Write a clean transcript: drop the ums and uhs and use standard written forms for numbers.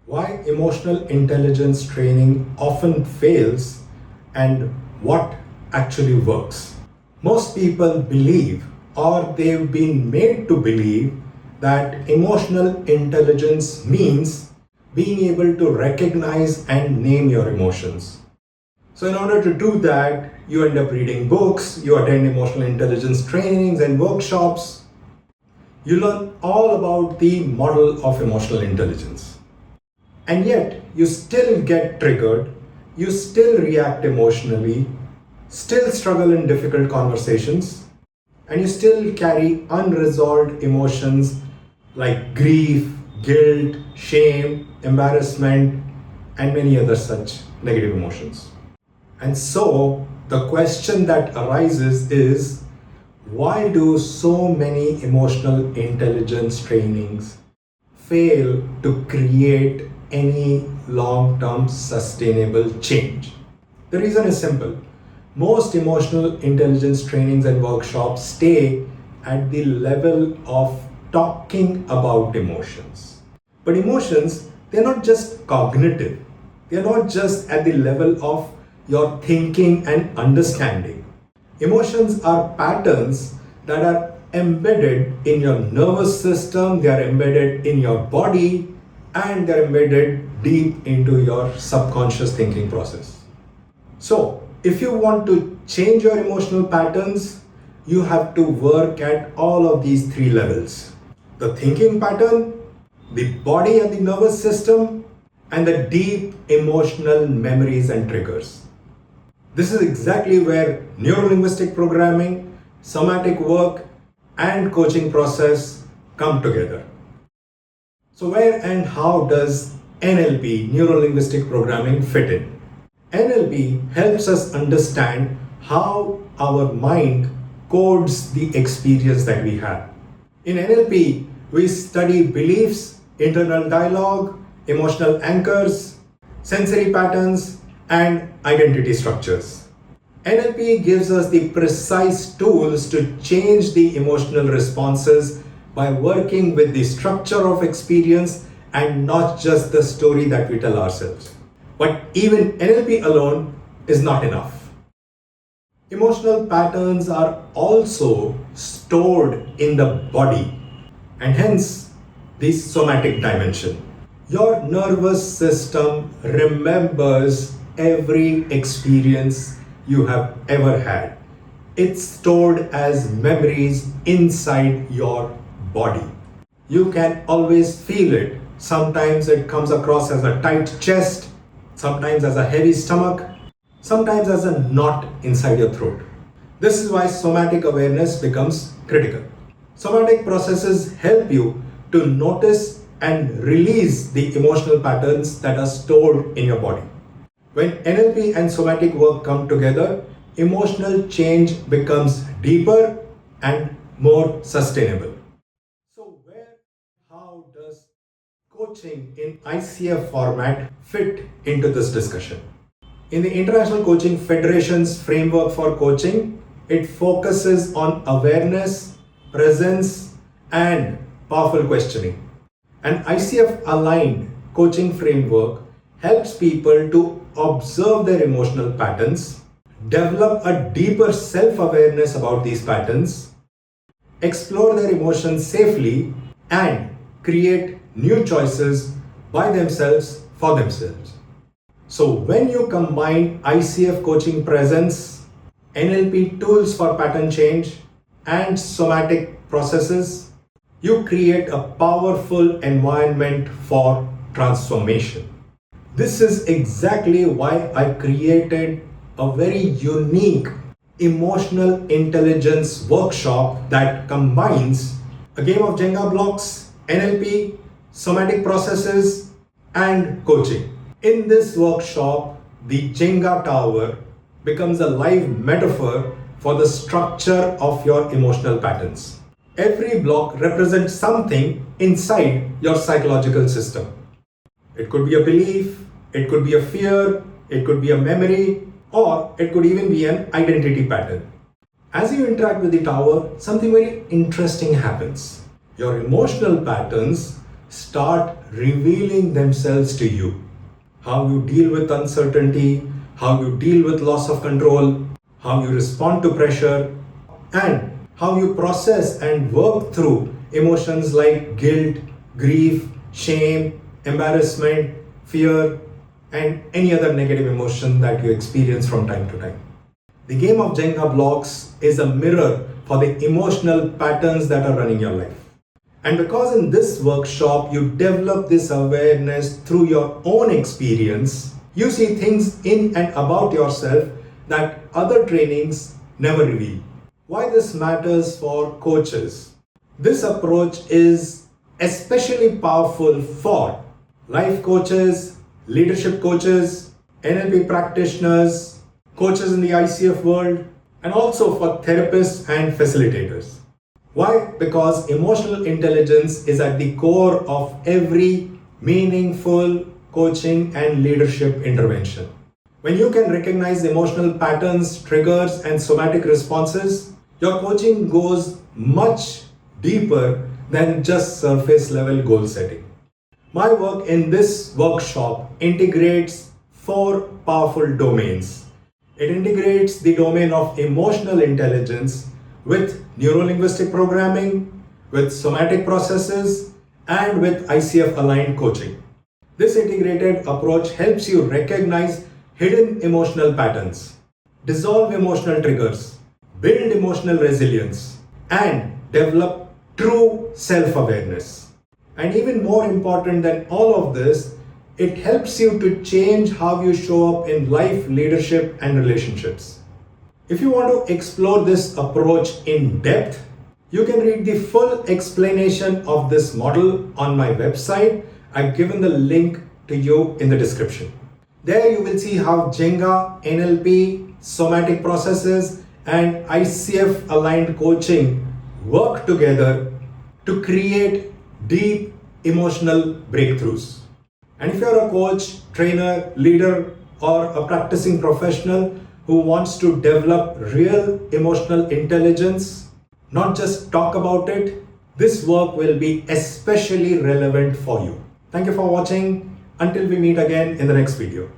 Why emotional intelligence training often fails and what actually works. Most people believe, or they've been made to believe, that emotional intelligence means being able to recognize and name your emotions. So, in order to do that, you end up reading books, you attend emotional intelligence trainings and workshops, you learn all about the model of emotional intelligence. And yet, you still get triggered, you still react emotionally, still struggle in difficult conversations, and you still carry unresolved emotions like grief, guilt, shame, embarrassment, and many other such negative emotions. And so, the question that arises is, why do so many emotional intelligence trainings fail to create any long-term sustainable change? The reason is simple. Most emotional intelligence trainings and workshops stay at the level of talking about emotions. But emotions, they're not just cognitive. They're not just at the level of your thinking and understanding. Emotions are patterns that are embedded in your nervous system, they are embedded in your body, and they're embedded deep into your subconscious thinking process. So, if you want to change your emotional patterns, you have to work at all of these three levels: the thinking pattern, the body and the nervous system, and the deep emotional memories and triggers. This is exactly where neuro-linguistic programming, somatic work, and coaching process come together. So where and how does NLP, neuro-linguistic programming, fit in? NLP helps us understand how our mind codes the experience that we have. In NLP, we study beliefs, internal dialogue, emotional anchors, sensory patterns, and identity structures. NLP gives us the precise tools to change the emotional responses by working with the structure of experience and not just the story that we tell ourselves. But even NLP alone is not enough. Emotional patterns are also stored in the body, and hence the somatic dimension. Your nervous system remembers every experience you have ever had. It's stored as memories inside your body. You can always feel it. Sometimes it comes across as a tight chest, sometimes as a heavy stomach, sometimes as a knot inside your throat. This is why somatic awareness becomes critical. Somatic processes help you to notice and release the emotional patterns that are stored in your body. When NLP and somatic work come together, emotional change becomes deeper and more sustainable. So how does coaching in ICF format fit into this discussion? In the International Coaching Federation's framework for coaching, it focuses on awareness, presence, and powerful questioning. An ICF aligned coaching framework helps people to observe their emotional patterns, develop a deeper self awareness about these patterns, explore their emotions safely, and create new choices by themselves for themselves. So, when you combine ICF coaching presence, NLP tools for pattern change, and somatic processes, you create a powerful environment for transformation. This is exactly why I created a very unique emotional intelligence workshop that combines a game of Jenga blocks, NLP, somatic processes, and coaching. In this workshop, the Jenga tower becomes a live metaphor for the structure of your emotional patterns. Every block represents something inside your psychological system. It could be a belief, it could be a fear, it could be a memory, or it could even be an identity pattern. As you interact with the tower, something very interesting happens. Your emotional patterns start revealing themselves to you. How you deal with uncertainty, how you deal with loss of control, how you respond to pressure, and how you process and work through emotions like guilt, grief, shame, embarrassment, fear, and any other negative emotion that you experience from time to time. The game of Jenga blocks is a mirror for the emotional patterns that are running your life. And because in this workshop you develop this awareness through your own experience, you see things in and about yourself that other trainings never reveal. Why this matters for coaches? This approach is especially powerful for life coaches, leadership coaches, NLP practitioners, coaches in the ICF world, and also for therapists and facilitators. Why? Because emotional intelligence is at the core of every meaningful coaching and leadership intervention. When you can recognize emotional patterns, triggers, and somatic responses, your coaching goes much deeper than just surface level goal setting. My work in this workshop integrates 4 powerful domains. It integrates the domain of emotional intelligence with neuro-linguistic programming, with somatic processes, and with ICF aligned coaching. This integrated approach helps you recognize hidden emotional patterns, dissolve emotional triggers, build emotional resilience, and develop true self-awareness. And even more important than all of this, it helps you to change how you show up in life, leadership, and relationships. If you want to explore this approach in depth, you can read the full explanation of this model on my website. I've given the link to you in the description. There you will see how Jenga, NLP, somatic processes, and ICF aligned coaching work together to create deep emotional breakthroughs. And if you're a coach, trainer, leader, or a practicing professional who wants to develop real emotional intelligence, not just talk about it, this work will be especially relevant for you. Thank you for watching. Until we meet again in the next video.